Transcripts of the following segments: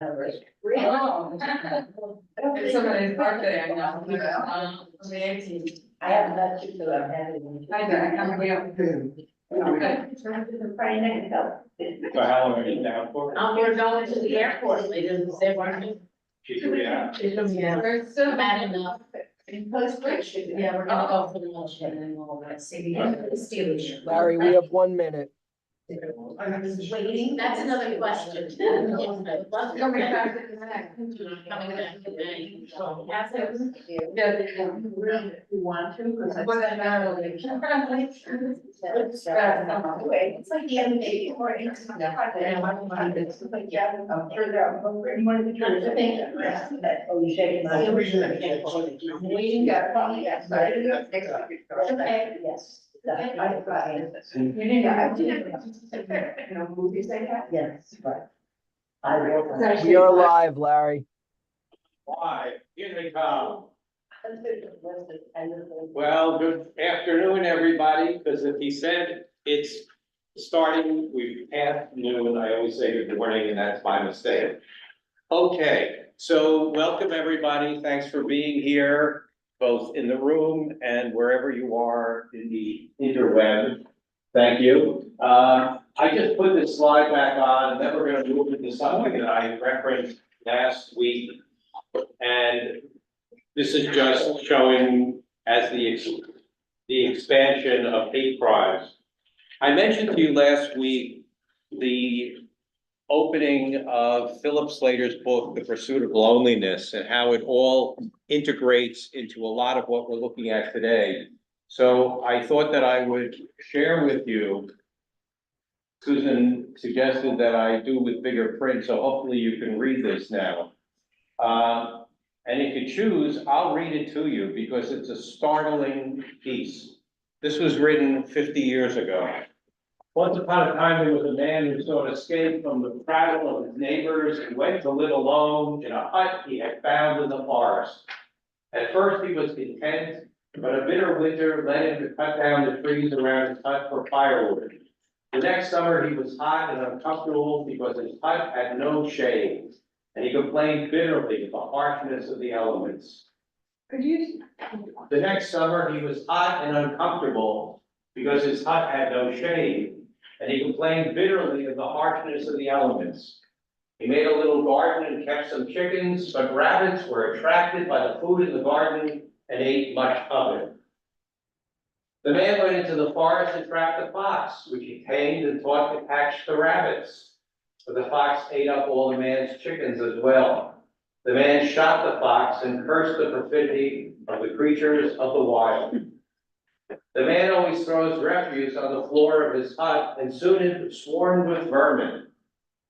Oh. It's somebody's birthday, I know. On the 18th. I haven't met you, so I'm having. I come here. Friday night, so. So how long are you down for? We're going to the airport later this afternoon. Yeah. Yeah. We're still Bad enough. Yeah, we're gonna go for lunch and then we'll see the Steelers. Larry, we have 1 minute. Waiting, that's another question. Coming back to the next. Coming back today. You want to, because I. Well, It's like the other day, or it's not. It's like, yeah, I'm sure there are, one of the churches, I think. Oh, you shaking my. Waiting, got it, yes. Okay, yes. You didn't, I didn't. No movies they have? Yes, but. I will. We are live, Larry. Why? Here they come. Well, good afternoon, everybody, because if he said it's starting, we've passed noon, I always say good morning, and that's my mistake. Okay, so welcome, everybody. Thanks for being here, both in the room and wherever you are in the interweb. Thank you. I just put this slide back on, and then we're going to move into something that I referenced last week. And this is just showing as the expansion of hate crimes. I mentioned to you last week the opening of Philip Slater's book, The Pursuit of Loneliness, and how it all integrates into a lot of what we're looking at today. So I thought that I would share with you. Susan suggested that I do with bigger print, so hopefully you can read this now. And if you choose, I'll read it to you because it's a startling piece. This was written 50 years ago. Once upon a time, there was a man who sought escape from the prattle of his neighbors and went to live alone in a hut he had found in the forest. At first, he was content, but a bitter winter led him to cut down the trees around his hut for firewood. The next summer, he was hot and uncomfortable because his hut had no shade, and he complained bitterly of the harshness of the elements. The next summer, he was hot and uncomfortable because his hut had no shade, and he complained bitterly of the harshness of the elements. He made a little garden and kept some chickens, but rabbits were attracted by the food in the garden and ate much of it. The man went into the forest to trap the fox, which he tamed and taught to catch the rabbits. But the fox ate up all the man's chickens as well. The man shot the fox and cursed the perfidy of the creatures of the wild. The man always throws refuse on the floor of his hut, and soon it swarmed with vermin.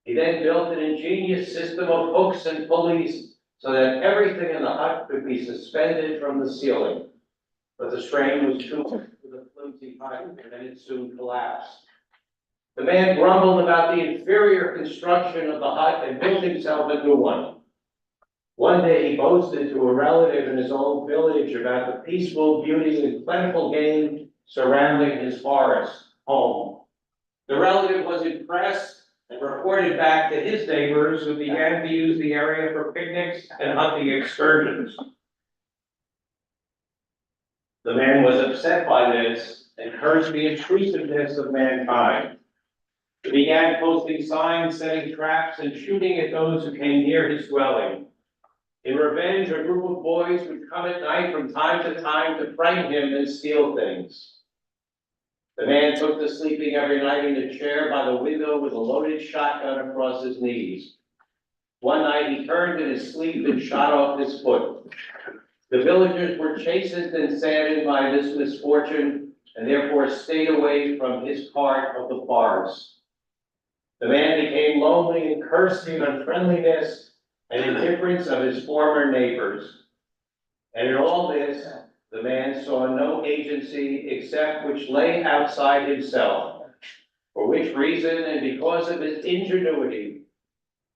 He then built an ingenious system of hooks and pulleys so that everything in the hut could be suspended from the ceiling. But the strain was too much for the flimsy hut, and it soon collapsed. The man grumbled about the inferior construction of the hut and built himself a new one. One day he boasted to a relative in his own village about the peaceful beauty and plentiful game surrounding his forest home. The relative was impressed and reported back to his neighbors, who began to use the area for picnics and hunting excursions. The man was upset by this and cursed the intrusiveness of mankind. He began posting signs, setting traps, and shooting at those who came near his dwelling. In revenge, a group of boys would come at night from time to time to frighten him and steal things. The man took to sleeping every night in a chair by the window with a loaded shotgun across his knees. One night he turned in his sleep and shot off his foot. The villagers were chastened and saddened by this misfortune, and therefore stayed away from his part of the forest. The man became lonely and cursed the unfriendliness and indifference of his former neighbors. And in all this, the man saw no agency except which lay outside himself, for which reason, and because of his ingenuity,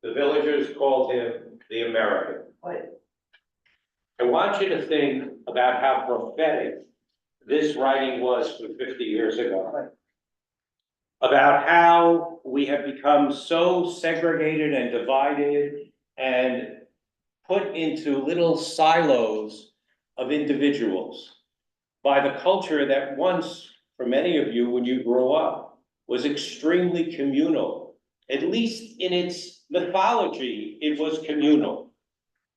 the villagers called him the American. I want you to think about how prophetic this writing was from 50 years ago. About how we have become so segregated and divided and put into little silos of individuals by the culture that once, for many of you, when you grow up, was extremely communal. At least in its mythology, it was communal,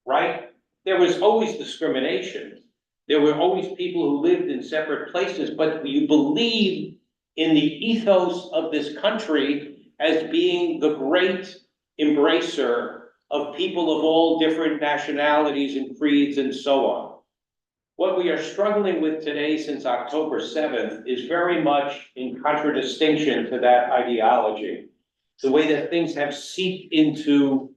right? There was always discrimination. There were always people who lived in separate places, but you believed in the ethos of this country as being the great embracer of people of all different nationalities and creeds and so on. What we are struggling with today since October 7th is very much in contradistinction to that ideology. The way that things have seeped into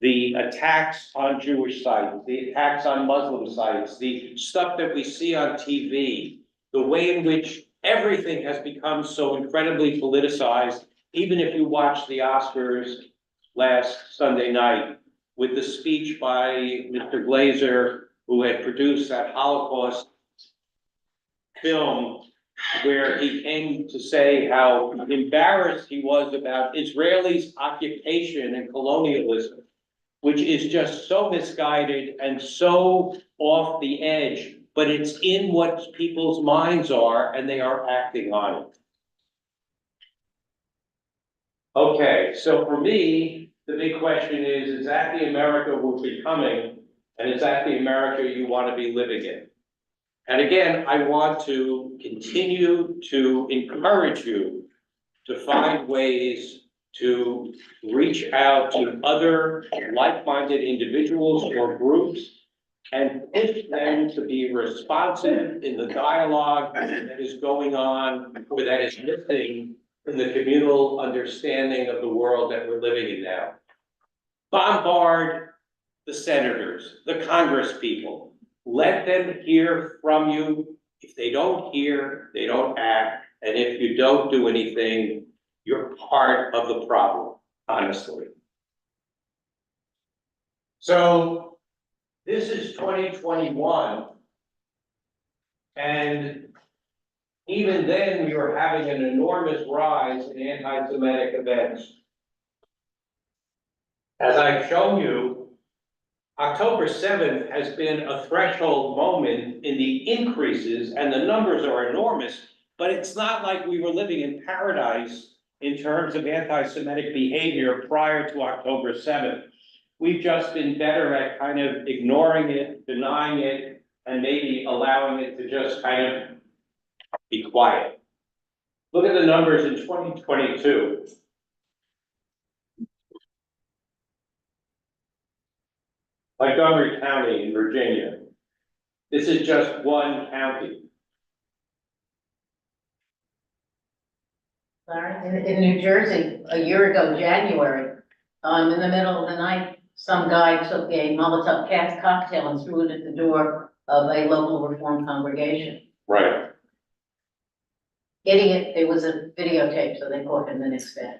the attacks on Jewish sites, the attacks on Muslim sites, the stuff that we see on TV, the way in which everything has become so incredibly politicized, even if you watch the Oscars last Sunday night with the speech by Mr. Glazer, who had produced that Holocaust film, where he came to say how embarrassed he was about Israelis' occupation and colonialism, which is just so misguided and so off the edge, but it's in what people's minds are, and they are acting on it. Okay, so for me, the big question is that the America we're becoming, and is that the America you want to be living in? And again, I want to continue to encourage you to find ways to reach out to other like-minded individuals or groups and push them to be responsive in the dialogue that is going on or that is missing in the communal understanding of the world that we're living in now. Bombard the senators, the Congress people. Let them hear from you. If they don't hear, they don't act. And if you don't do anything, you're part of the problem, honestly. So this is 2021. And even then, we were having an enormous rise in anti-Semitic events. As I've shown you, October 7th has been a threshold moment in the increases, and the numbers are enormous, but it's not like we were living in paradise in terms of anti-Semitic behavior prior to October 7th. We've just been better at kind of ignoring it, denying it, and maybe allowing it to just kind of be quiet. Look at the numbers in 2022. Montgomery County in Virginia. This is just one county. Larry, in New Jersey, a year ago, January, in the middle of the night, some guy took a Molotov cocktail and threw it at the door of a local Reform congregation. Right. Getting it, it was a videotape, so they caught him the next day.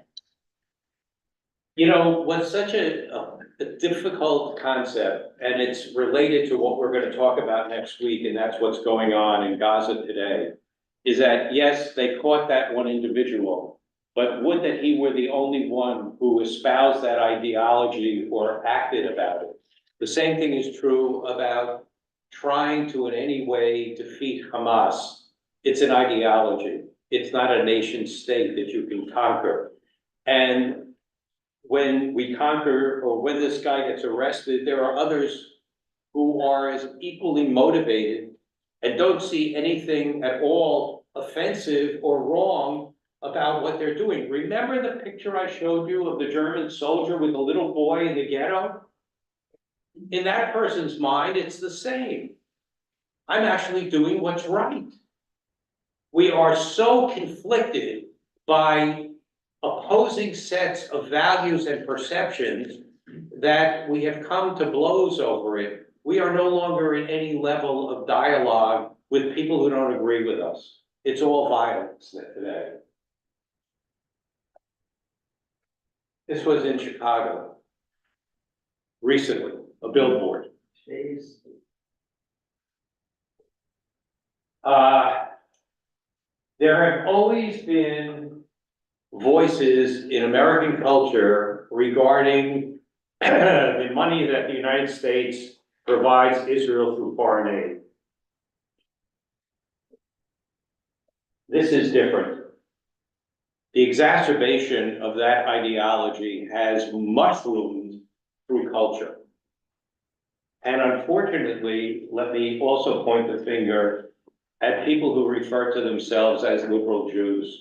You know, what's such a difficult concept, and it's related to what we're going to talk about next week, and that's what's going on in Gaza today, is that, yes, they caught that one individual, but would that he were the only one who espoused that ideology or acted about it. The same thing is true about trying to in any way defeat Hamas. It's an ideology. It's not a nation state that you can conquer. And when we conquer, or when this guy gets arrested, there are others who are as equally motivated and don't see anything at all offensive or wrong about what they're doing. Remember the picture I showed you of the German soldier with the little boy in the ghetto? In that person's mind, it's the same. I'm actually doing what's right. We are so conflicted by opposing sets of values and perceptions that we have come to blows over it. We are no longer in any level of dialogue with people who don't agree with us. It's all violence today. This was in Chicago recently, a billboard. There have always been voices in American culture regarding the money that the United States provides Israel through foreign aid. This is different. The exacerbation of that ideology has mushroomed through culture. And unfortunately, let me also point the finger at people who refer to themselves as liberal Jews.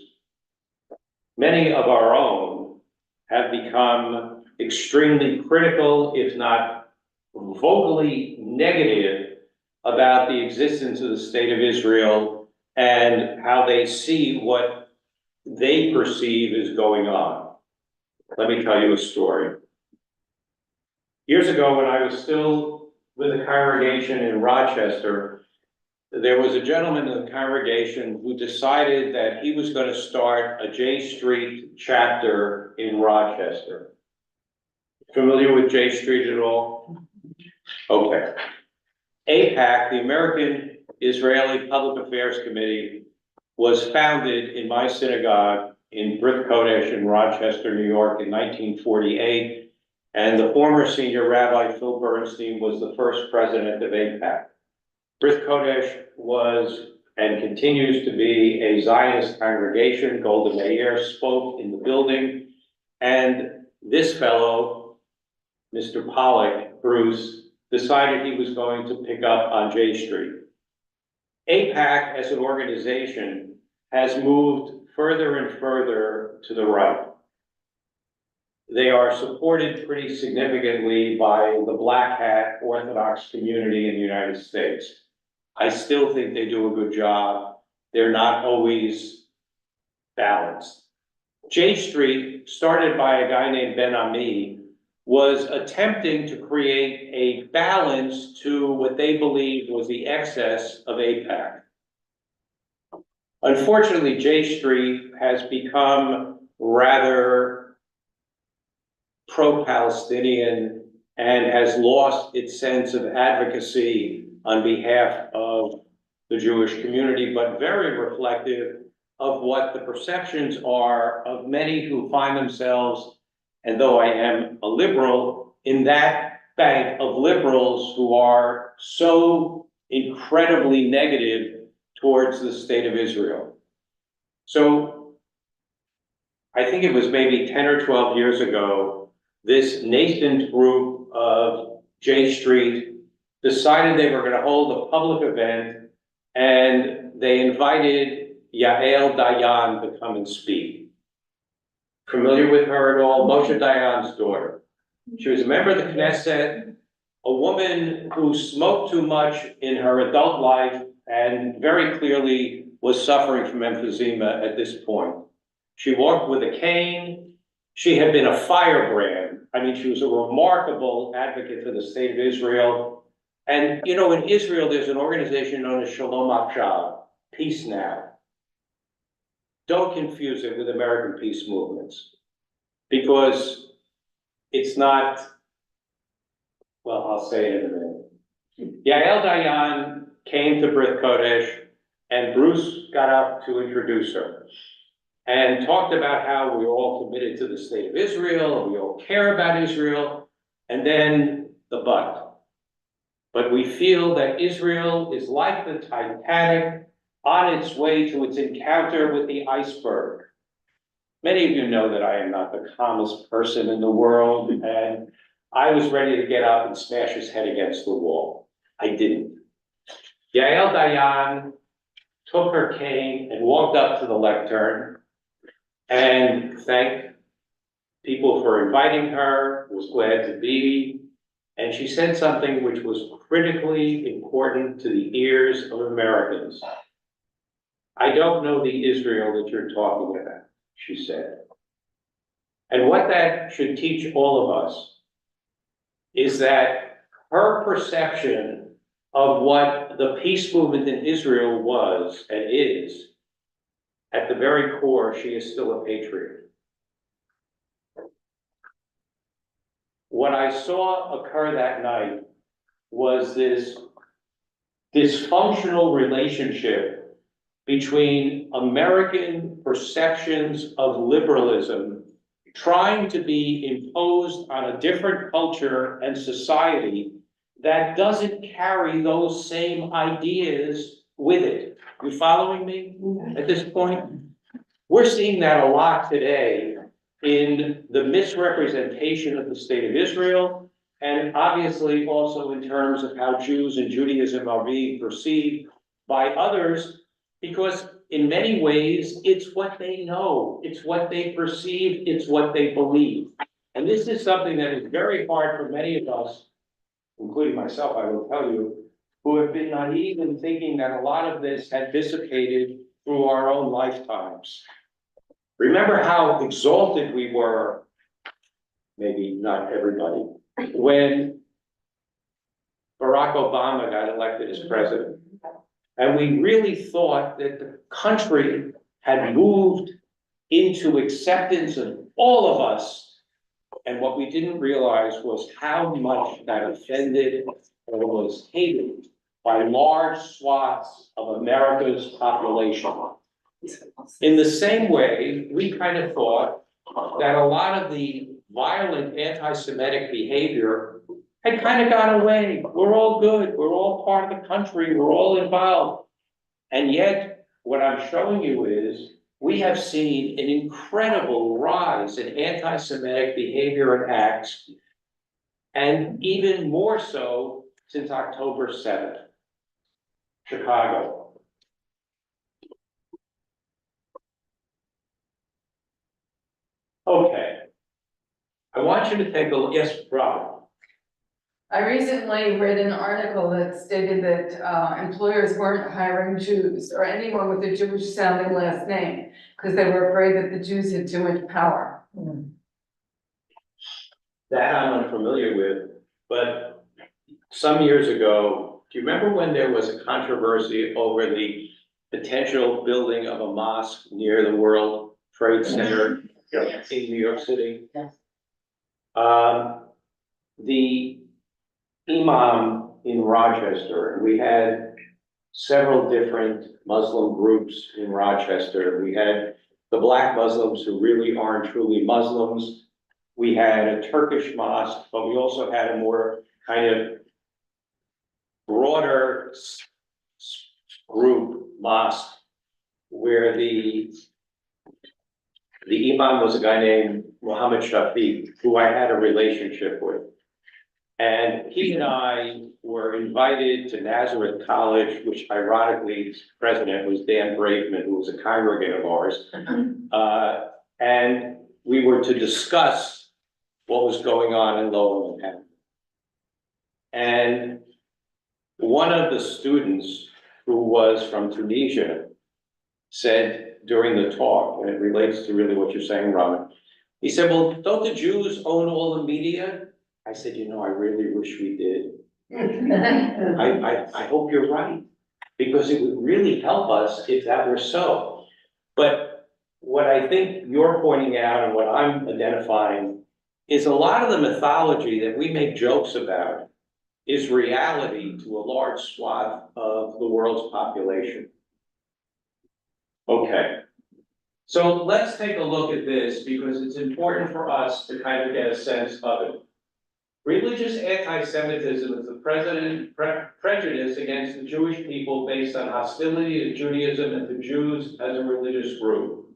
Many of our own have become extremely critical, if not vocally negative, about the existence of the state of Israel and how they see what they perceive is going on. Let me tell you a story. Years ago, when I was still with a congregation in Rochester, there was a gentleman in the congregation who decided that he was going to start a J Street chapter in Rochester. Familiar with J Street at all? Okay. AIPAC, the American Israeli Public Affairs Committee, was founded in my synagogue in Brit Kodesh in Rochester, New York in 1948. And the former senior rabbi, Phil Bernstein, was the first president of AIPAC. Brit Kodesh was and continues to be a Zionist congregation. Golda Meir spoke in the building. And this fellow, Mr. Pollack, Bruce, decided he was going to pick up on J Street. AIPAC as an organization has moved further and further to the right. They are supported pretty significantly by the Black Hat Orthodox community in the United States. I still think they do a good job. They're not always balanced. J Street, started by a guy named Ben Ami, was attempting to create a balance to what they believed was the excess of AIPAC. Unfortunately, J Street has become rather pro-Palestinian and has lost its sense of advocacy on behalf of the Jewish community, but very reflective of what the perceptions are of many who find themselves, and though I am a liberal, in that bank of liberals who are so incredibly negative towards the state of Israel. So I think it was maybe 10 or 12 years ago, this nascent group of J Street decided they were going to hold a public event, and they invited Yael Dayan to come and speak. Familiar with her at all? Moshe Dayan's daughter. She was a member of the Knesset, a woman who smoked too much in her adult life and very clearly was suffering from emphysema at this point. She walked with a cane. She had been a firebrand. I mean, she was a remarkable advocate for the state of Israel. And, you know, in Israel, there's an organization known as Shalom עכשיו, Peace Now. Don't confuse it with American peace movements, because it's not, well, I'll say it in a minute. Yael Dayan came to Brit Kodesh, and Bruce got up to introduce her and talked about how we were all committed to the state of Israel, and we all care about Israel, and then the but we feel that Israel is like the Titanic on its way to its encounter with the iceberg. Many of you know that I am not the calmest person in the world, and I was ready to get up and smash his head against the wall. I didn't. Yael Dayan took her cane and walked up to the lectern and thanked people for inviting her, was glad to be, and she said something which was critically important to the ears of Americans. I don't know the Israel that you're talking about, she said. And what that should teach all of us is that her perception of what the peace movement in Israel was and is, at the very core, she is still a patriot. What I saw occur that night was this dysfunctional relationship between American perceptions of liberalism trying to be imposed on a different culture and society that doesn't carry those same ideas with it. You following me at this point? We're seeing that a lot today in the misrepresentation of the state of Israel, and obviously also in terms of how Jews and Judaism are being perceived by others, because in many ways, it's what they know, it's what they perceive, it's what they believe. And this is something that is very hard for many of us, including myself, I will tell you, who have been naive in thinking that a lot of this had dissipated through our own lifetimes. Remember how exalted we were, maybe not everybody, when Barack Obama got elected as president. And we really thought that the country had moved into acceptance of all of us. And what we didn't realize was how much that offended or was hated by large swaths of America's population. In the same way, we kind of thought that a lot of the violent anti-Semitic behavior had kind of gone away. We're all good. We're all part of the country. We're all involved. And yet, what I'm showing you is we have seen an incredible rise in anti-Semitic behavior and acts, and even more so since October 7th, Chicago. Okay. I want you to take a look. Yes, Rob. I recently read an article that stated that employers weren't hiring Jews or anyone with a Jewish sounding last name because they were afraid that the Jews had too much power. That I'm unfamiliar with, but some years ago, do you remember when there was a controversy over the potential building of a mosque near the World Trade Center in New York City? Yes. The imam in Rochester, we had several different Muslim groups in Rochester. We had the Black Muslims who really aren't truly Muslims. We had a Turkish mosque, but we also had a more kind of broader group mosque where the imam was a guy named Muhammad Shafiq, who I had a relationship with. And he and I were invited to Nazareth College, which ironically, its president was Dan Brakeman, who was a congregant of ours. And we were to discuss what was going on in Lower Manhattan. And one of the students who was from Tunisia said during the talk, and it relates to really what you're saying, Robin, he said, well, don't the Jews own all the media? I said, you know, I really wish we did. I hope you're right, because it would really help us if that were so. But what I think you're pointing out and what I'm identifying is a lot of the mythology that we make jokes about is reality to a large swath of the world's population. Okay. So let's take a look at this because it's important for us to kind of get a sense of it. Religious anti-Semitism is the prejudice against the Jewish people based on hostility to Judaism and to Jews as a religious group.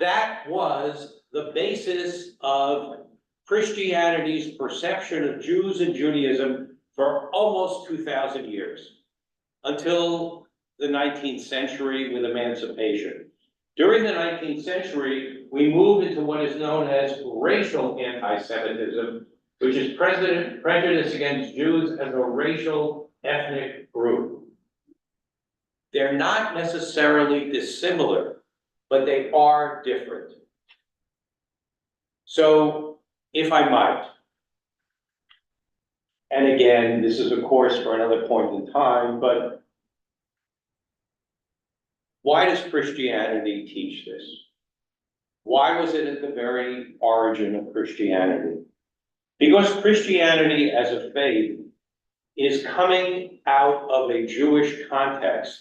That was the basis of Christianity's perception of Jews and Judaism for almost 2,000 years, until the 19th century with emancipation. During the 19th century, we moved into what is known as racial anti-Semitism, which is prejudice against Jews as a racial ethnic group. They're not necessarily dissimilar, but they are different. So, if I might, and again, this is of course for another point in time, but why does Christianity teach this? Why was it at the very origin of Christianity? Because Christianity as a faith is coming out of a Jewish context,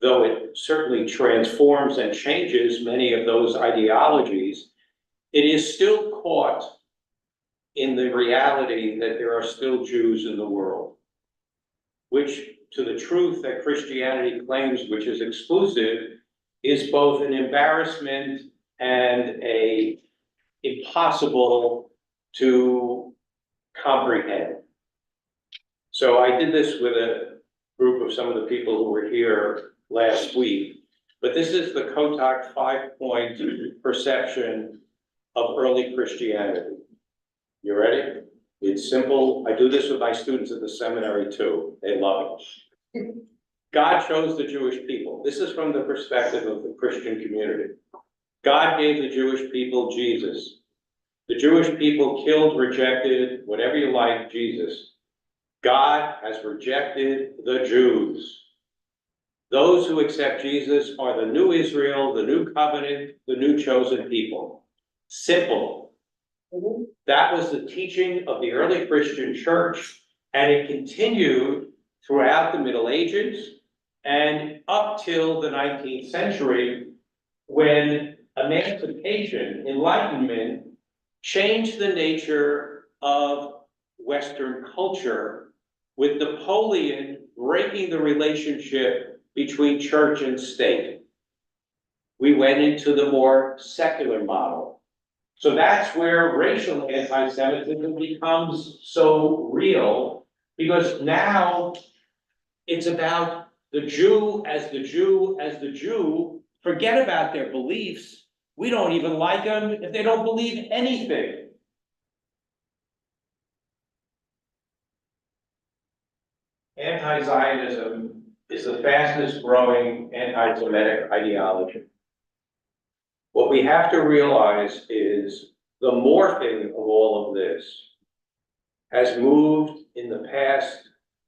though it certainly transforms and changes many of those ideologies. it is still caught in the reality that there are still Jews in the world, which to the truth that Christianity claims, which is exclusive, is both an embarrassment and a impossible to comprehend. So I did this with a group of some of the people who were here last week, but this is the Kotok 5-point perception of early Christianity. You ready? It's simple. I do this with my students at the seminary too. They love it. God chose the Jewish people. This is from the perspective of the Christian community. God gave the Jewish people Jesus. The Jewish people killed, rejected, whatever you like, Jesus. God has rejected the Jews. Those who accept Jesus are the new Israel, the new covenant, the new chosen people. Simple. That was the teaching of the early Christian church, and it continued throughout the Middle Ages and up till the 19th century, when emancipation, enlightenment, changed the nature of Western culture, with Napoleon breaking the relationship between church and state. We went into the more secular model. So that's where racial anti-Semitism becomes so real, because now it's about the Jew as the Jew as the Jew. Forget about their beliefs. We don't even like them if they don't believe anything. Anti-Zionism is the fastest growing anti-Semitic ideology. What we have to realize is the morphing of all of this has moved in the past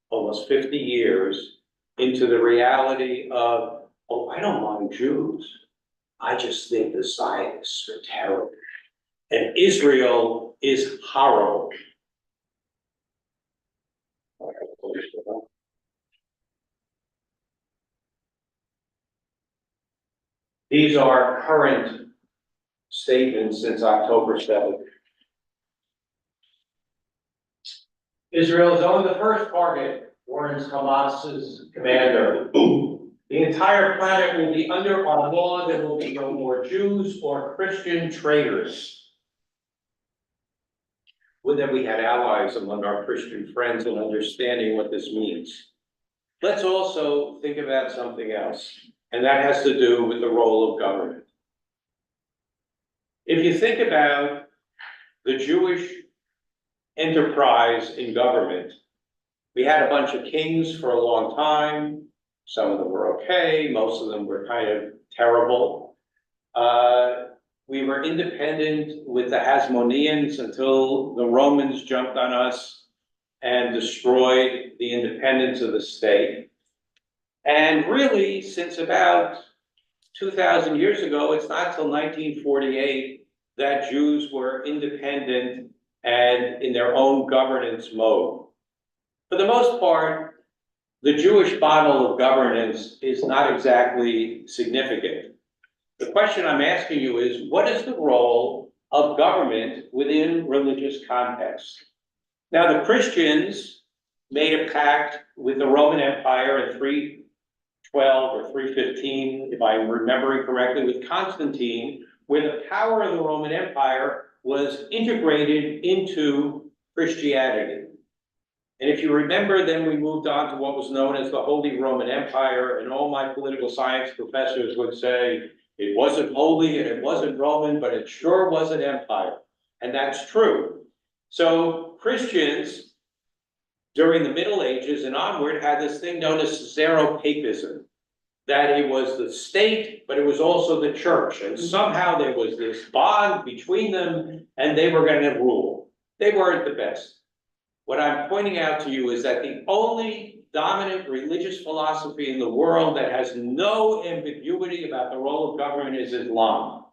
almost 50 years into the reality of, oh, I don't mind Jews. I just think the Zionists are terrible. And Israel is horrible. These are current statements since October 7th. Israel is only the first target, warns Hamas's commander. The entire planet will be under our law. There will be no more Jews or Christian traitors. Would that we had allies among our Christian friends in understanding what this means. Let's also think about something else, and that has to do with the role of government. If you think about the Jewish enterprise in government, we had a bunch of kings for a long time. Some of them were okay, most of them were kind of terrible. We were independent with the Hasmoneans until the Romans jumped on us and destroyed the independence of the state. And really, since about 2,000 years ago, it's not till 1948 that Jews were independent and in their own governance mode. For the most part, the Jewish model of governance is not exactly significant. The question I'm asking you is, what is the role of government within religious contexts? Now, the Christians made a pact with the Roman Empire in 312 or 315, if I'm remembering correctly, with Constantine, where the power of the Roman Empire was integrated into Christianity. And if you remember, then we moved on to what was known as the Holy Roman Empire, and all my political science professors would say, it wasn't holy and it wasn't Roman, but it sure was an empire. And that's true. So Christians, during the Middle Ages and onward, had this thing known as Caesaro-Papism, that it was the state, but it was also the church. And somehow there was this bond between them, and they were going to rule. They weren't the best. What I'm pointing out to you is that the only dominant religious philosophy in the world that has no ambiguity about the role of government is Islam.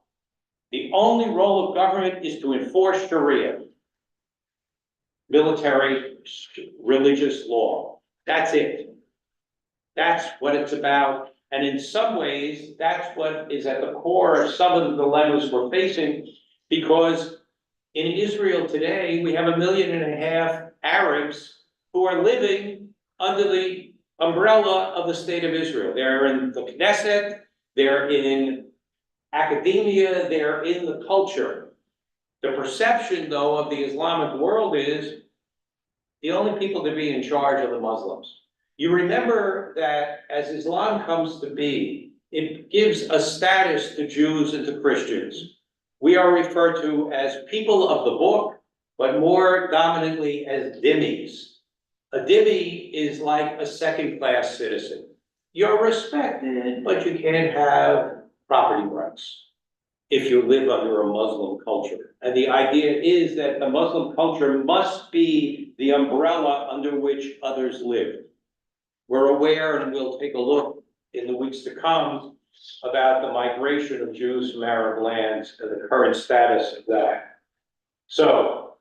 The only role of government is to enforce Sharia, military, religious law. That's it. That's what it's about. And in some ways, that's what is at the core of some of the dilemmas we're facing, Because in Israel today, we have 1.5 million Arabs who are living under the umbrella of the state of Israel. They're in the Knesset, they're in academia, they're in the culture. The perception, though, of the Islamic world is the only people to be in charge are the Muslims. You remember that as Islam comes to be, it gives a status to Jews and to Christians. We are referred to as people of the book, but more dominantly as dhimmis. A dhimmi is like a second-class citizen. You're respected, but you can't have property rights if you live under a Muslim culture. And the idea is that the Muslim culture must be the umbrella under which others live. We're aware, and we'll take a look in the weeks to come, about the migration of Jews from Arab lands and the current status of that. So,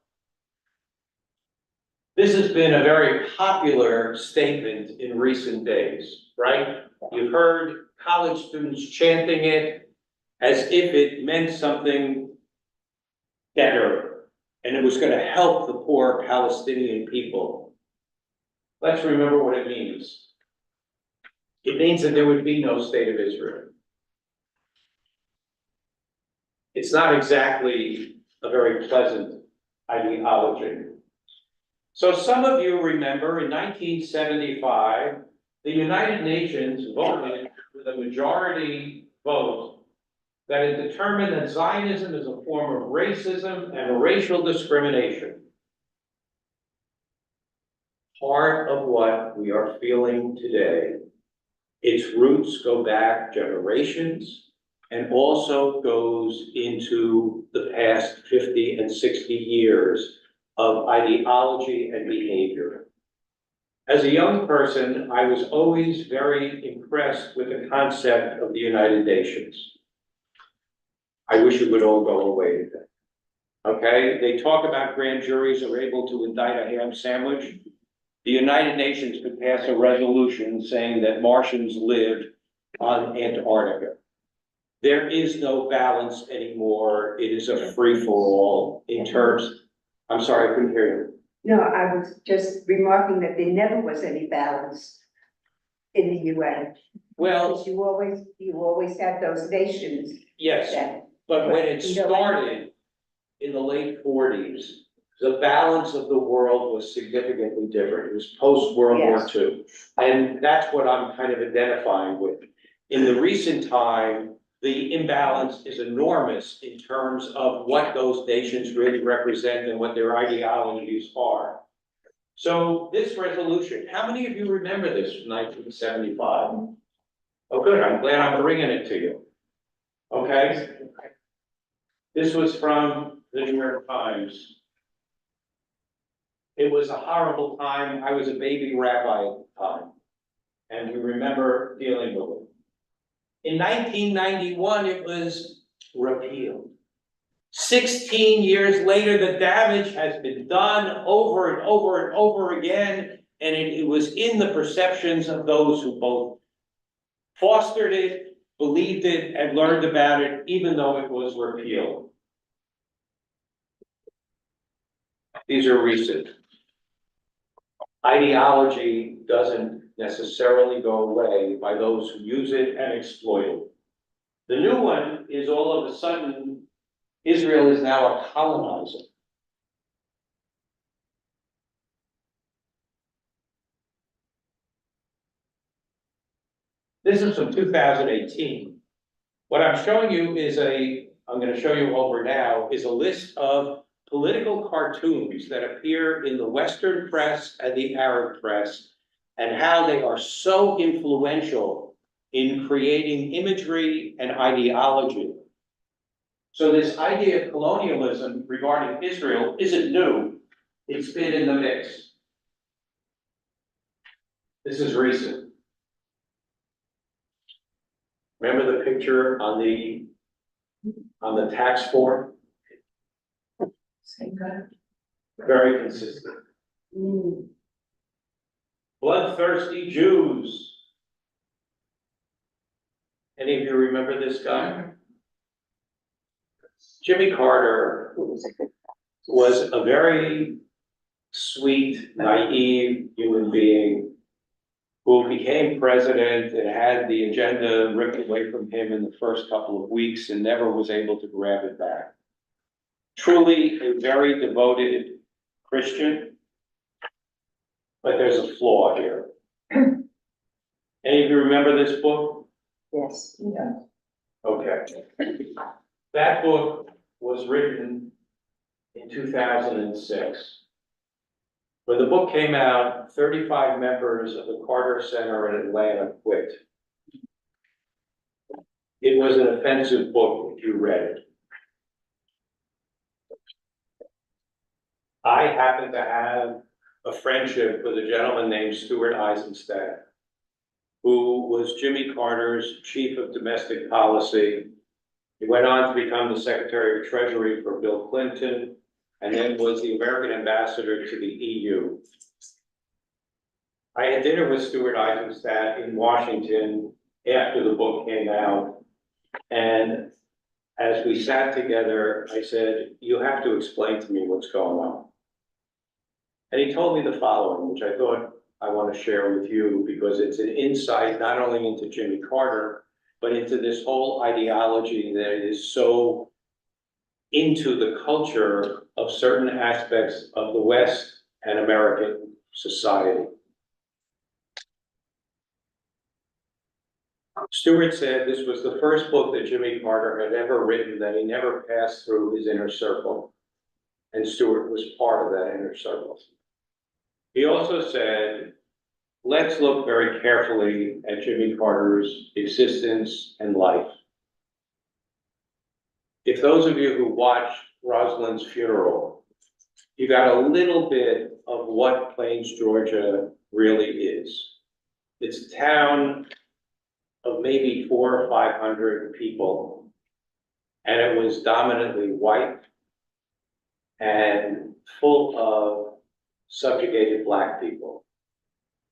this has been a very popular statement in recent days, right? You've heard college students chanting it as if it meant something better, and it was going to help the poor Palestinian people. Let's remember what it means. It means that there would be no state of Israel. It's not exactly a very pleasant ideology. So some of you remember in 1975, the United Nations voted with a majority vote that it determined that Zionism is a form of racism and racial discrimination. Part of what we are feeling today, its roots go back generations and also goes into the past 50 and 60 years of ideology and behavior. As a young person, I was always very impressed with the concept of the United Nations. I wish it would all go away today. Okay, they talk about grand juries are able to indict a ham sandwich. The United Nations could pass a resolution saying that Martians lived on Antarctica. There is no balance anymore. It is a free-for-all in terms, I'm sorry, I couldn't hear you. No, I was just remarking that there never was any balance in the UN. Well, Because you always had those nations yes, that, but when it You know, started in the late 40s, the balance of the world was significantly different. It was post-World War Yes. II. And that's what I'm kind of identifying with. In the recent time, the imbalance is enormous in terms of what those nations really represent and what their ideologies are. So this resolution, how many of you remember this from 1975? Oh, good, I'm glad I'm bringing it to you. Okay? This was from the New York Times. It was a horrible time. I was a baby rabbi at the time, and we remember dealing with it. In 1991, it was repealed. 16 years later, the damage has been done over and over and over again, and it was in the perceptions of those who both fostered it, believed it, and learned about it, even though it was repealed. These are recent. Ideology doesn't necessarily go away by those who use it and exploit it. The new one is all of a sudden, Israel is now a colonizer. This is from 2018. What I'm showing you is I'm going to show you over now, is a list of political cartoons that appear in the Western press and the Arab press, and how they are so influential in creating imagery and ideology. So this idea of colonialism regarding Israel isn't new. It's been in the mix. This is recent. Remember the picture on the tax form? same guy. Very consistent. Bloodthirsty Jews. Any of you remember this guy? Jimmy Carter was a very sweet, naive human being who became president and had the agenda ripped away from him in the first couple of weeks and never was able to grab it back. Truly a very devoted Christian, but there's a flaw here. Any of you remember this book? Yes. Okay. That book was written in 2006. When the book came out, 35 members of the Carter Center in Atlanta quit. It was an offensive book if you read it. I happen to have a friendship with a gentleman named Stuart Eisenstadt, who was Jimmy Carter's chief of domestic policy. He went on to become the Secretary of Treasury for Bill Clinton, and then was the American ambassador to the EU. I had dinner with Stuart Eisenstadt in Washington after the book came out, and as we sat together, I said, "You have to explain to me what's going on." And he told me the following, which I thought I want to share with you because it's an insight not only into Jimmy Carter, but into this whole ideology that is so into the culture of certain aspects of the West and American society. Stewart said this was the first book that Jimmy Carter had ever written that he never passed through his inner circle. And Stewart was part of that inner circle. He also said, let's look very carefully at Jimmy Carter's existence and life. If those of you who watched Rosalind's funeral, you got a little bit of what Plains, Georgia really is. It's a town of maybe 400 or 500 people, and it was dominantly white and full of subjugated Black people.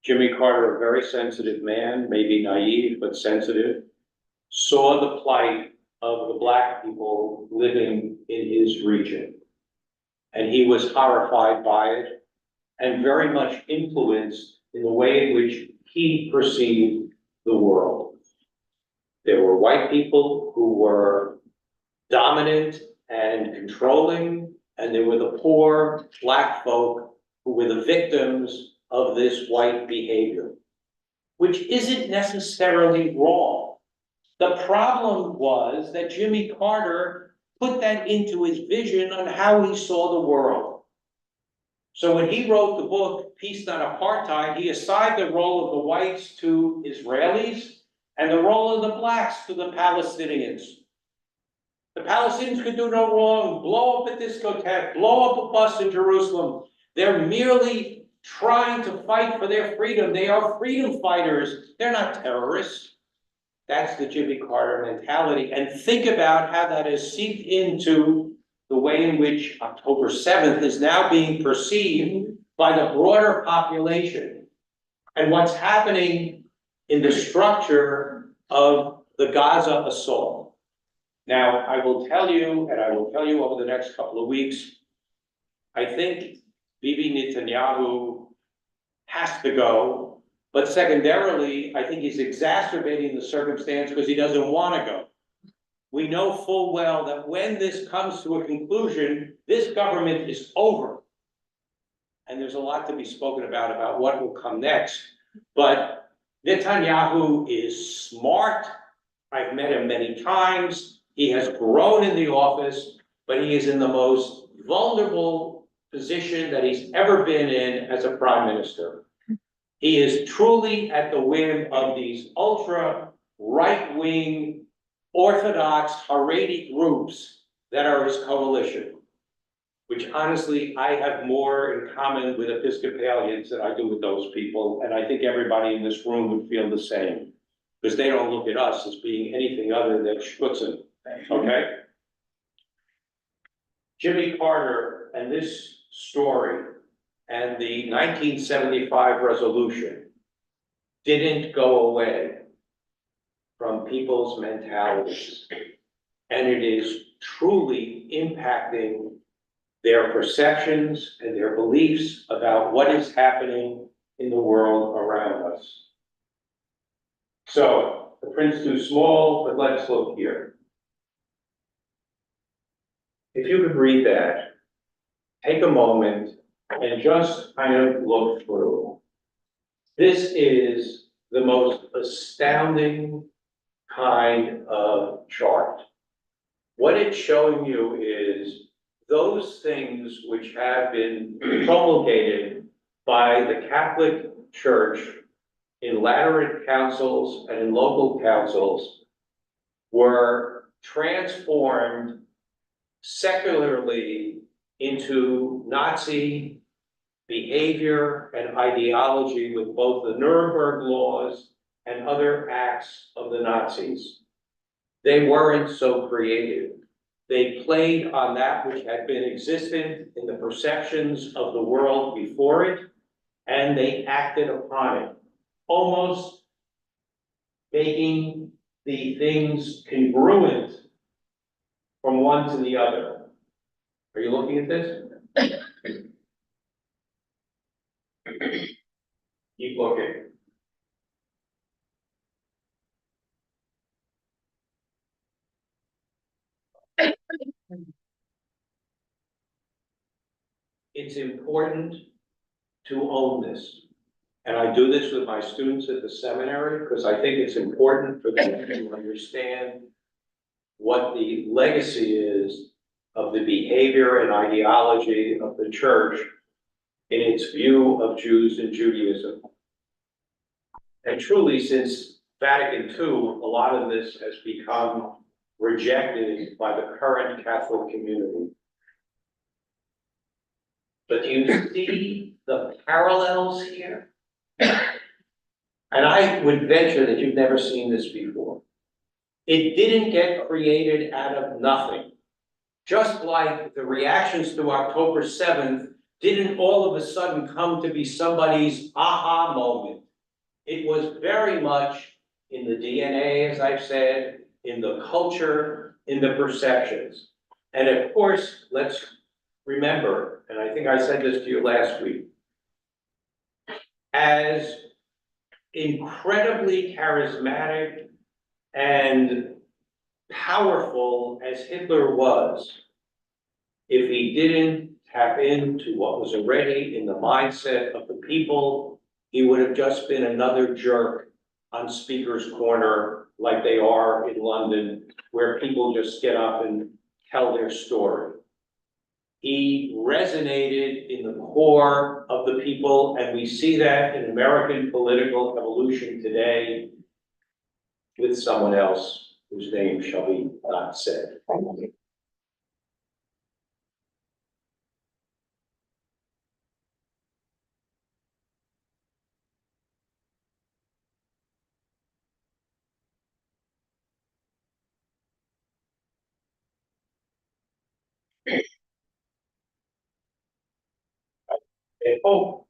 Jimmy Carter, a very sensitive man, maybe naive, but sensitive, saw the plight of the Black people living in his region. And he was horrified by it and very much influenced in the way in which he perceived the world. There were white people who were dominant and controlling, and there were the poor Black folk who were the victims of this white behavior, which isn't necessarily wrong. The problem was that Jimmy Carter put that into his vision on how he saw the world. So when he wrote the book, Peace Not Apartheid, he assigned the role of the whites to Israelis and the role of the Blacks to the Palestinians. The Palestinians could do no wrong, blow up a discotheque, blow up a bus in Jerusalem. They're merely trying to fight for their freedom. They are freedom fighters. They're not terrorists. That's the Jimmy Carter mentality. And think about how that has seeped into the way in which October 7th is now being perceived by the broader population and what's happening in the structure of the Gaza assault. Now, I will tell you, and I will tell you over the next couple of weeks, I think Bibi Netanyahu has to go, but secondarily, I think he's exacerbating the circumstance because he doesn't want to go. We know full well that when this comes to a conclusion, this government is over. And there's a lot to be spoken about what will come next. But Netanyahu is smart. I've met him many times. He has grown in the office, but he is in the most vulnerable position that he's ever been in as a prime minister. He is truly at the whim of these ultra right-wing Orthodox Haredi groups that are his coalition, which honestly, I have more in common with Episcopalians than I do with those people. And I think everybody in this room would feel the same, because they don't look at us as being anything other than schputzen, okay? Jimmy Carter and this story and the 1975 resolution didn't go away from people's mentalities. And it is truly impacting their perceptions and their beliefs about what is happening in the world around us. So, the print's too small, but let's look here. If you could read that, take a moment and just kind of look through. This is the most astounding kind of chart. What it's showing you is those things which have been promulgated by the Catholic Church in Lateran councils and in local councils were transformed secularly into Nazi behavior and ideology with both the Nuremberg laws and other acts of the Nazis. They weren't so creative. They played on that which had been existent in the perceptions of the world before it, and they acted upon it, almost making the things congruent from one to the other. Are you looking at this? Keep looking. It's important to own this. And I do this with my students at the seminary because I think it's important for them to understand what the legacy is of the behavior and ideology of the church in its view of Jews and Judaism. And truly, since Vatican II, a lot of this has become rejected by the current Catholic community. But do you see the parallels here? And I would venture that you've never seen this before. It didn't get created out of nothing. Just like the reactions to October 7th didn't all of a sudden come to be somebody's aha moment. It was very much in the DNA, as I've said, in the culture, in the perceptions. And of course, let's remember, and I think I said this to you last week, as incredibly charismatic and powerful as Hitler was, if he didn't tap into what was already in the mindset of the people, he would have just been another jerk on Speaker's Corner like they are in London, where people just get up and tell their story. He resonated in the core of the people, and we see that in American political evolution today with someone else whose name shall be not said. I hope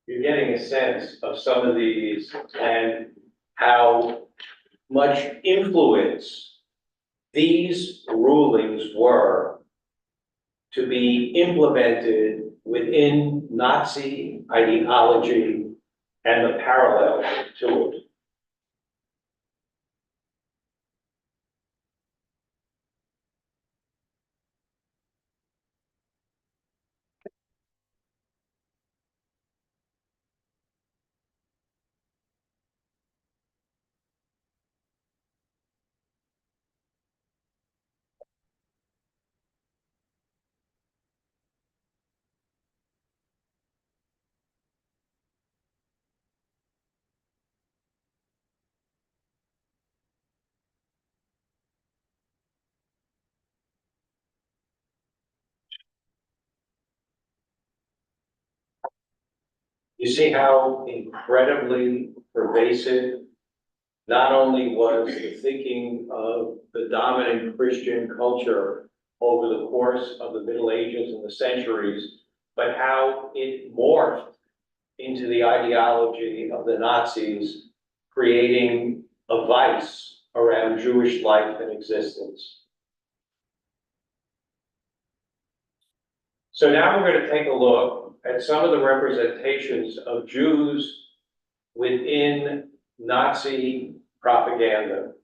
you're getting a sense of some of these and how much influence these rulings were to be implemented within Nazi ideology and the parallel to it. You see how incredibly pervasive not only was the thinking of the dominant Christian culture over the course of the Middle Ages and the centuries, but how it morphed into the ideology of the Nazis, creating a vice around Jewish life and existence. So now we're gonna take a look at some of the representations of Jews within Nazi propaganda.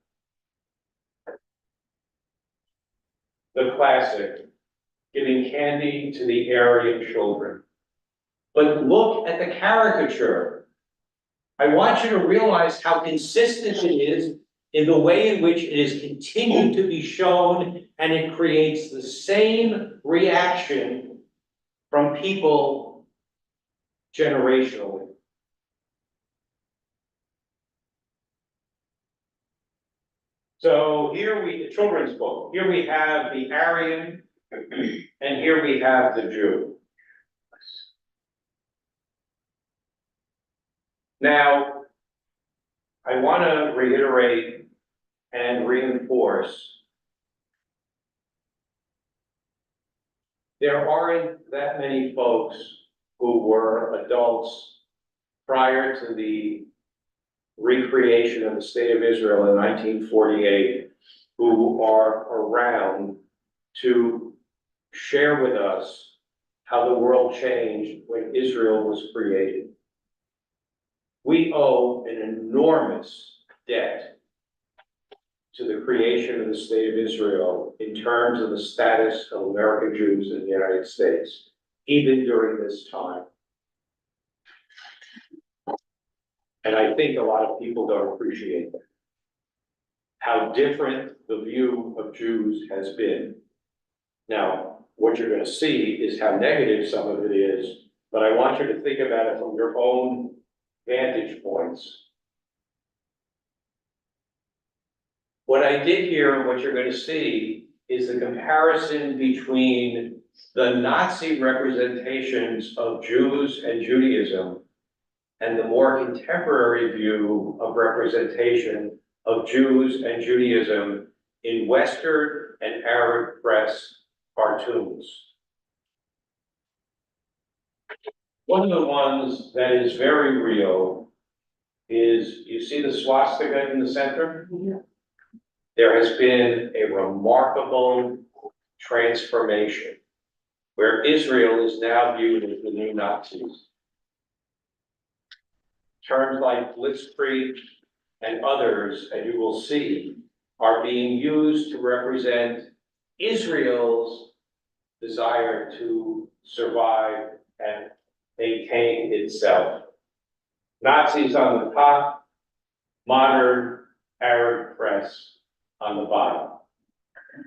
The classic, giving candy to the Aryan children. But look at the caricature. I want you to realize how consistent it is in the way in which it is continued to be shown, and it creates the same reaction from people generationally. So here the children's book, here we have the Aryan, and here we have the Jew. Now, I want to reiterate and reinforce there aren't that many folks who were adults prior to the recreation of the state of Israel in 1948 who are around to share with us how the world changed when Israel was created. We owe an enormous debt to the creation of the state of Israel in terms of the status of American Jews in the United States, even during this time. And I think a lot of people don't appreciate that. How different the view of Jews has been. Now, what you're going to see is how negative some of it is, but I want you to think about it from your own vantage points. What I did here, and what you're going to see, is the comparison between the Nazi representations of Jews and Judaism and the more contemporary view of representation of Jews and Judaism in Western and Arab press cartoons. One of the ones that is very real is, you see the swastika in the center? There has been a remarkable transformation where Israel is now viewed as the new Nazis. Terms like blitzkrieg and others, and you will see, are being used to represent Israel's desire to survive and maintain itself. Nazis on the top, modern Arab press on the bottom.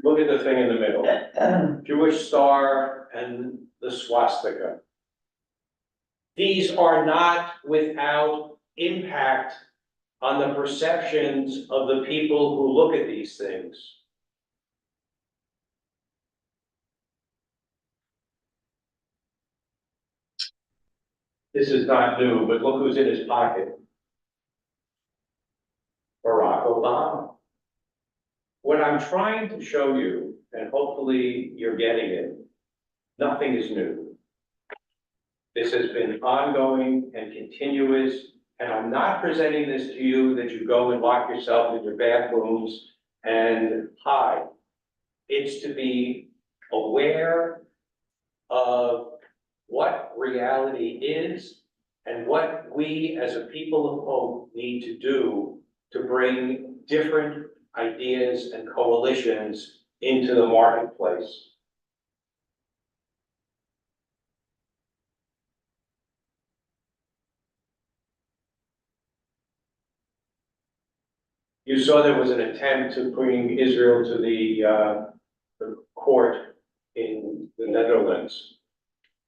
Look at the thing in the middle, Jewish star and the swastika. These are not without impact on the perceptions of the people who look at these things. This is not new, but look who's in his pocket. Barack Obama. What I'm trying to show you, and hopefully you're getting it, nothing is new. This has been ongoing and continuous, and I'm not presenting this to you that you go and lock yourself in your bathrooms and hide. It's to be aware of what reality is and what we as a people of hope need to do to bring different ideas and coalitions into the marketplace. You saw there was an attempt to bring Israel to the court in the Netherlands,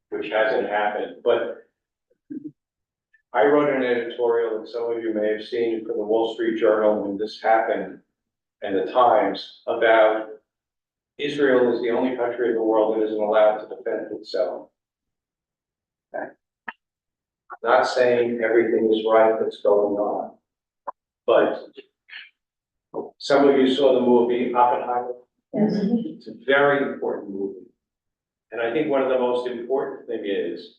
which hasn't happened. But I wrote an editorial, and some of you may have seen it, for the Wall Street Journal when this happened, and the Times, about Israel is the only country in the world that isn't allowed to defend itself. Okay. I'm not saying everything is right that's going on, but some of you saw the movie Oppenheimer. Yes. It's a very important movie. And I think one of the most important things is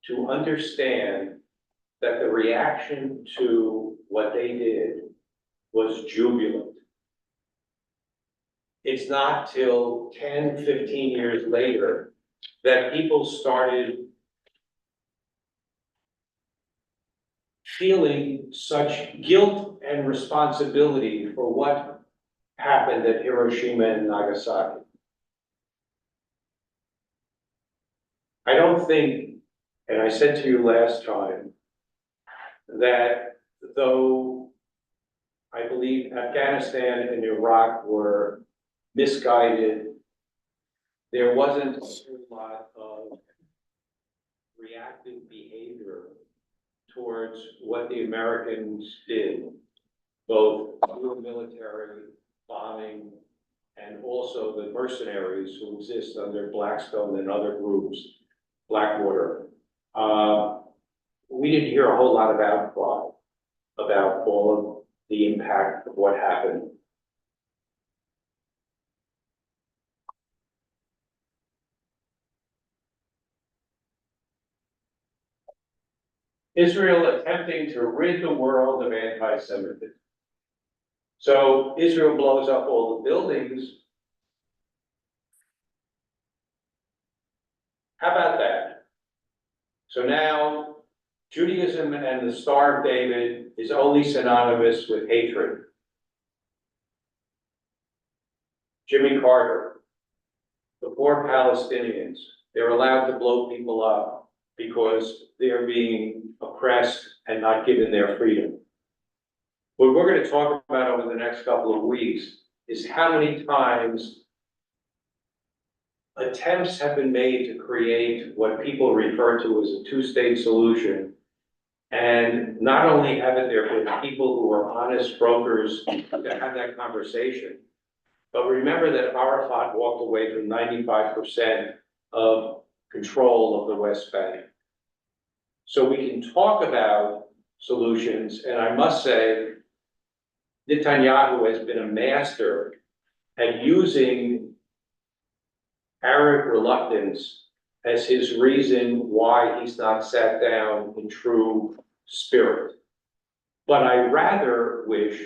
to understand that the reaction to what they did was jubilant. It's not till 10, 15 years later that people started feeling such guilt and responsibility for what happened at Hiroshima and Nagasaki. I don't think, and I said to you last time, that though I believe Afghanistan and Iraq were misguided, there wasn't a whole lot of reactive behavior towards what the Americans did, both through military bombing and also the mercenaries who exist under Blackstone and other groups, Blackwater. We didn't hear a whole lot of outcry about all of the impact of what happened. Israel attempting to rid the world of anti-Semitism. So Israel blows up all the buildings. How about that? So now Judaism and the Star of David is only synonymous with hatred. Jimmy Carter, the poor Palestinians, they're allowed to blow people up because they're being oppressed and not given their freedom. What we're going to talk about over the next couple of weeks is how many times attempts have been made to create what people refer to as a two-state solution. And not only haven't there been people who are honest brokers to have that conversation, but remember that Arafat walked away from 95% of control of the West Bank. So we can talk about solutions, and I must say, Netanyahu has been a master at using Arab reluctance as his reason why he's not sat down in true spirit. But I rather wish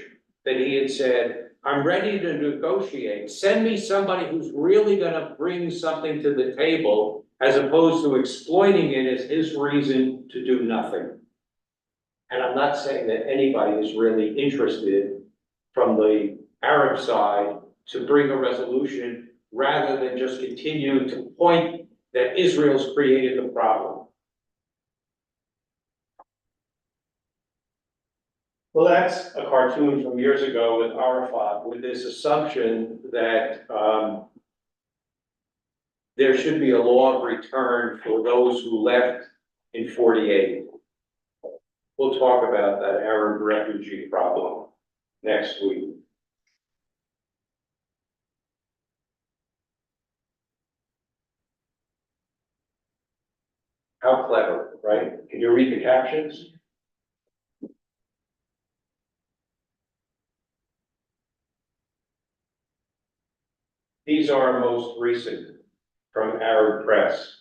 that he had said, I'm ready to negotiate. Send me somebody who's really gonna bring something to the table, as opposed to exploiting it as his reason to do nothing. And I'm not saying that anybody is really interested from the Arab side to bring a resolution rather than just continue to point that Israel's created the problem. Well, that's a cartoon from years ago with Arafat, with this assumption that there should be a law of return for those who left in 48. We'll talk about that Arab refugee problem next week. How clever, right? Can you read the captions? These are most recent from Arab Press.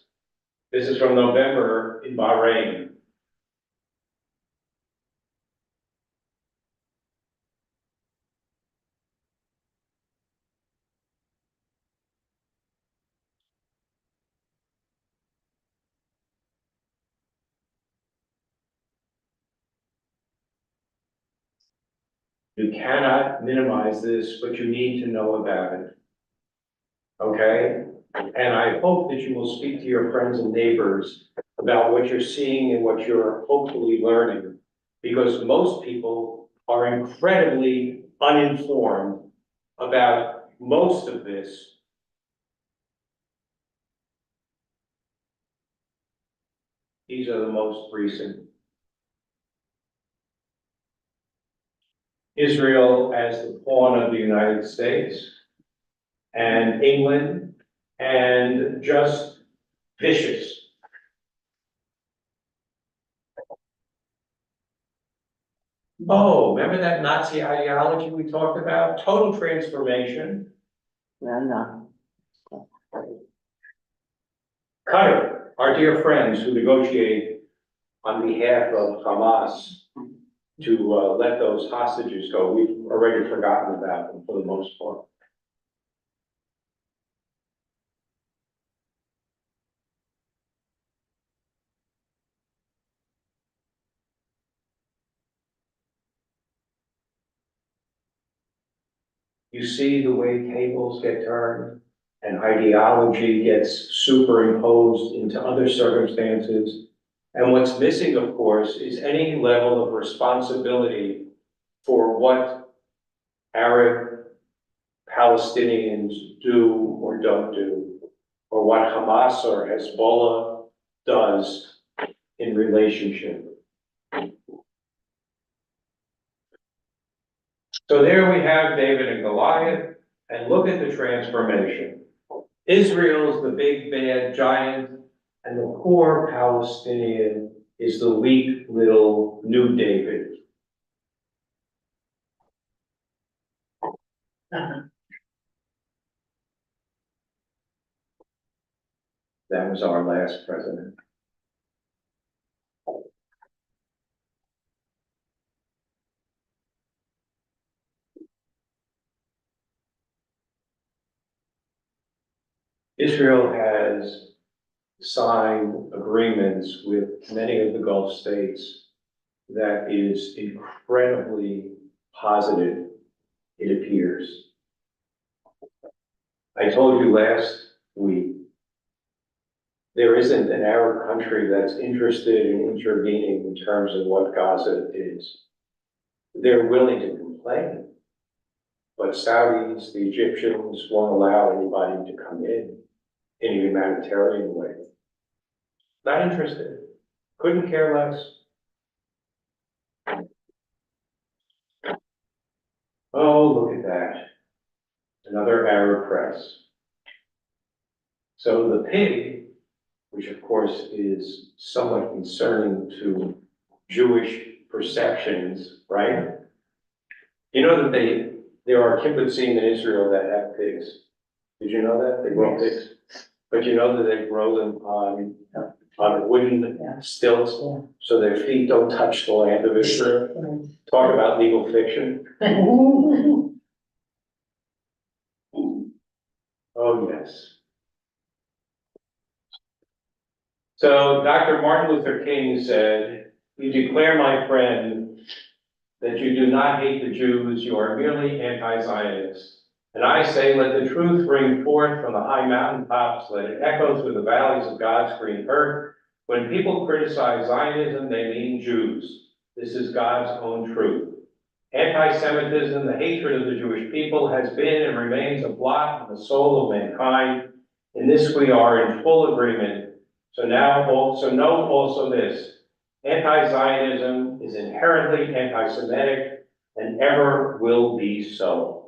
This is from November in Bahrain. You cannot minimize this, but you need to know about it. Okay? And I hope that you will speak to your friends and neighbors about what you're seeing and what you're hopefully learning, because most people are incredibly uninformed about most of this. These are the most recent. Israel as the pawn of the United States and England, and just vicious. Oh, remember that Nazi ideology we talked about? Total transformation. No. Qatar, our dear friends who negotiate on behalf of Hamas to let those hostages go. We've already forgotten about them for the most part. you see the way tables get turned and ideology gets superimposed into other circumstances. And what's missing, of course, is any level of responsibility for what Arab Palestinians do or don't do, or what Hamas or Hezbollah does in relationship. So there we have David and Goliath, and look at the transformation. Israel's the big bad giant, and the poor Palestinian is the weak little new David. That was our last president. Israel has signed agreements with many of the Gulf states that is incredibly positive, it appears. I told you last week, there isn't an Arab country that's interested in intervening in terms of what Gaza is. They're willing to complain, but Saudis, the Egyptians won't allow anybody to come in a humanitarian way. Not interested, couldn't care less. Oh, look at that. Another Arab press. So the pig, which of course is somewhat concerning to Jewish perceptions, right? You know that there are kibbutzim in Israel that have pigs. Did you know that? They grow pigs. But you know that they grow them on wooden stilts, so their feet don't touch the land of Israel. Talk about legal fiction. Oh, yes. So Dr. Martin Luther King said, "You declare, my friend, that you do not hate the Jews, you are merely anti-Zionist. And I say, let the truth ring forth from the high mountaintops, let it echo through the valleys of God's green earth. When people criticize Zionism, they mean Jews. This is God's own truth. Anti-Semitism, the hatred of the Jewish people, has been and remains a blot in the soul of mankind. In this we are in full agreement. So note also this, anti-Zionism is inherently anti-Semitic and ever will be so."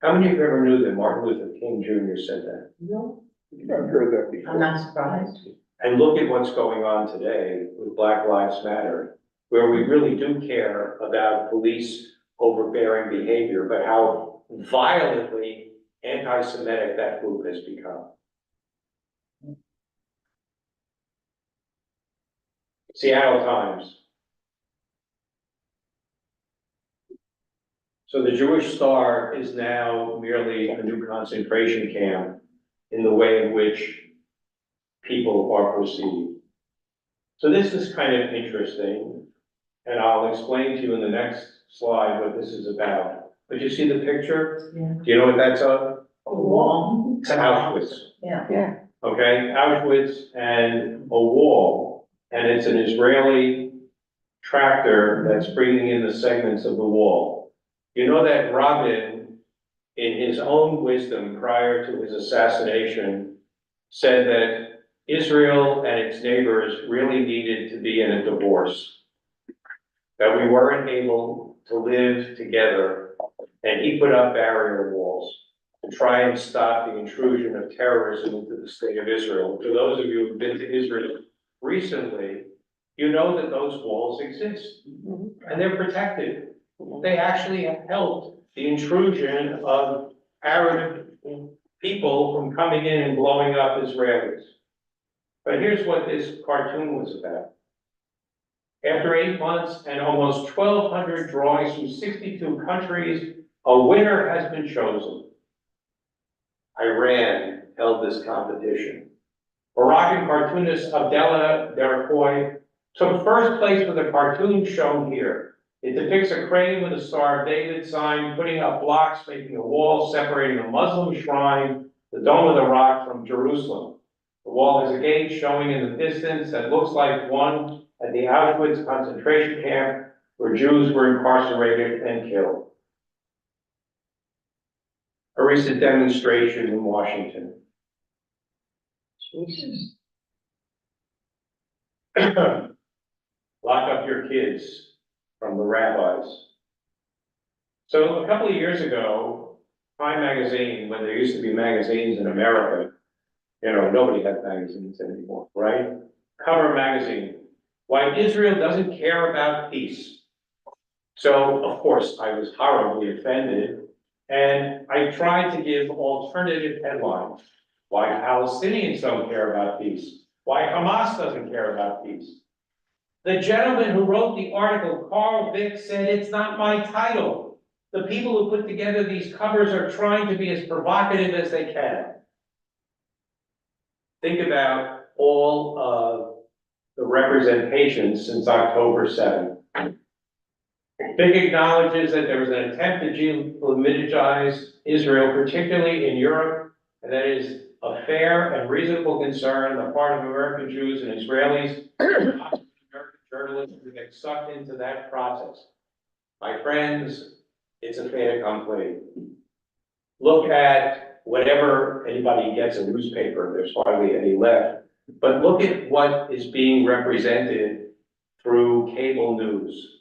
How many of you ever knew that Martin Luther King Jr. said that? No, I've heard that before. I'm not surprised. And look at what's going on today with Black Lives Matter, where we really do care about police overbearing behavior, but how violently anti-Semitic that group has become. Seattle Times. So the Jewish Star is now merely a new concentration camp in the way in which people are perceived. So this is kind of interesting, and I'll explain to you in the next slide what this is about. But you see the picture? Yeah. Do you know what that's of? A wall. It's Auschwitz. Yeah. Okay, Auschwitz and a wall, and it's an Israeli tractor that's bringing in the segments of the wall. You know that Rabin, in his own wisdom prior to his assassination, said that Israel and its neighbors really needed to be in a divorce, that we weren't able to live together, and he put up barrier walls to try and stop the intrusion of terrorism into the state of Israel. For those of you who've been to Israel recently, you know that those walls exist, and they're protected. They actually have helped the intrusion of Arab people from coming in and blowing up Israelis. But here's what this cartoon was about. After 8 months and almost 1,200 drawings from 62 countries, a winner has been chosen. Iran held this competition. Moroccan cartoonist Abdallah Derakoy took first place with a cartoon shown here. It depicts a crane with a Star of David sign, putting up blocks, making a wall separating a Muslim shrine, the Dome of the Rock, from Jerusalem. The wall has a gate showing in the distance that looks like one at the Auschwitz concentration camp where Jews were incarcerated and killed. A recent demonstration in Washington. Jesus. Lock up your kids from the rabbis. So a couple of years ago, Time magazine, when there used to be magazines in America, you know, nobody had magazines anymore, right? Cover magazine, why Israel doesn't care about peace. So, of course, I was horribly offended, and I tried to give alternative headlines. Why Palestinians don't care about peace, why Hamas doesn't care about peace. The gentleman who wrote the article, Carl Vick, said, it's not my title. The people who put together these covers are trying to be as provocative as they can. Think about all of the representation since October 7th. Vick acknowledges that there was an attempt to demilitarize Israel, particularly in Europe, and that is a fair and reasonable concern on the part of American Jews and Israelis, American journalists who get sucked into that process. My friends, it's a fait accompli. Look at whatever anybody gets a newspaper, there's hardly any left, but look at what is being represented through cable news.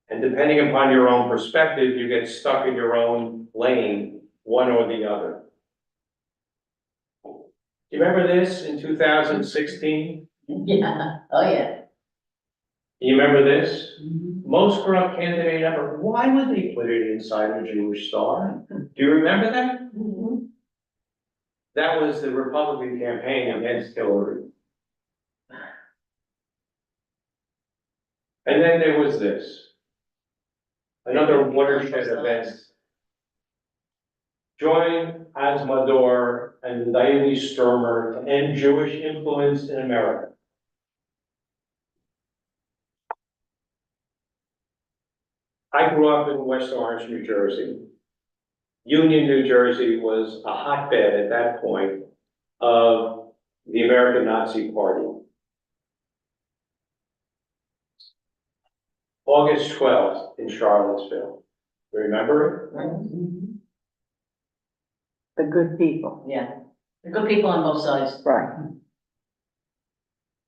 And depending upon your own perspective, you get stuck in your own lane, one or the other. Do you remember this in 2016? Yeah, oh, yeah. You remember this? Most corrupt candidate ever. Why would they put it inside a Jewish star? Do you remember that? That was the Republican campaign against Hillary. And then there was this. Another watershed event. Join Asmador and Daily Sturmer to end Jewish influence in America. I grew up in West Orange, New Jersey. Union, New Jersey was a hotbed at that point of the American Nazi Party. August 12th in Charlottesville. Remember it? The good people. Yeah, the good people on both sides. Right.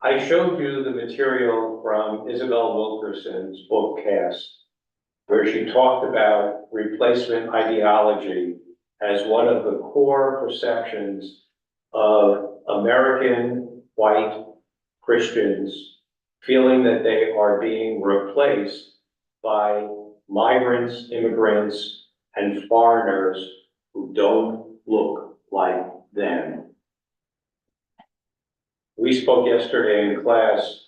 I showed you the material from Isabel Wilkerson's book Cast, where she talked about replacement ideology as one of the core perceptions of American white Christians feeling that they are being replaced by migrants, immigrants, and foreigners who don't look like them. We spoke yesterday in class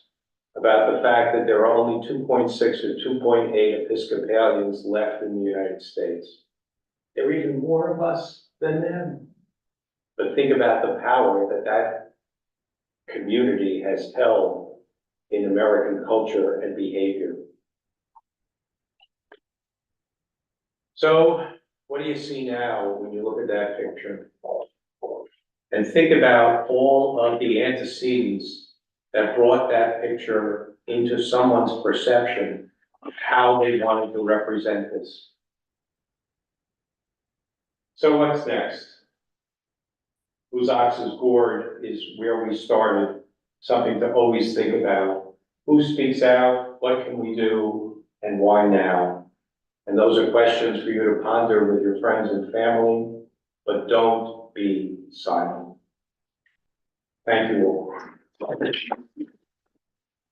about the fact that there are only 2.6 or 2.8 Episcopalians left in the United States. There are even more of us than them. But think about the power that that community has held in American culture and behavior. So what do you see now when you look at that picture? And think about all of the antecedents that brought that picture into someone's perception of how they wanted to represent this. So what's next? Uzox's gourd is where we started, something to always think about. Who speaks out? What can we do? And why now? And those are questions for you to ponder with your friends and family, but don't be silent. Thank you all.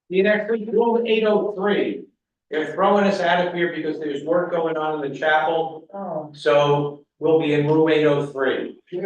The next week, room 803. They're throwing us out of here because there's work going on in the chapel. Oh. So we'll be in room 803.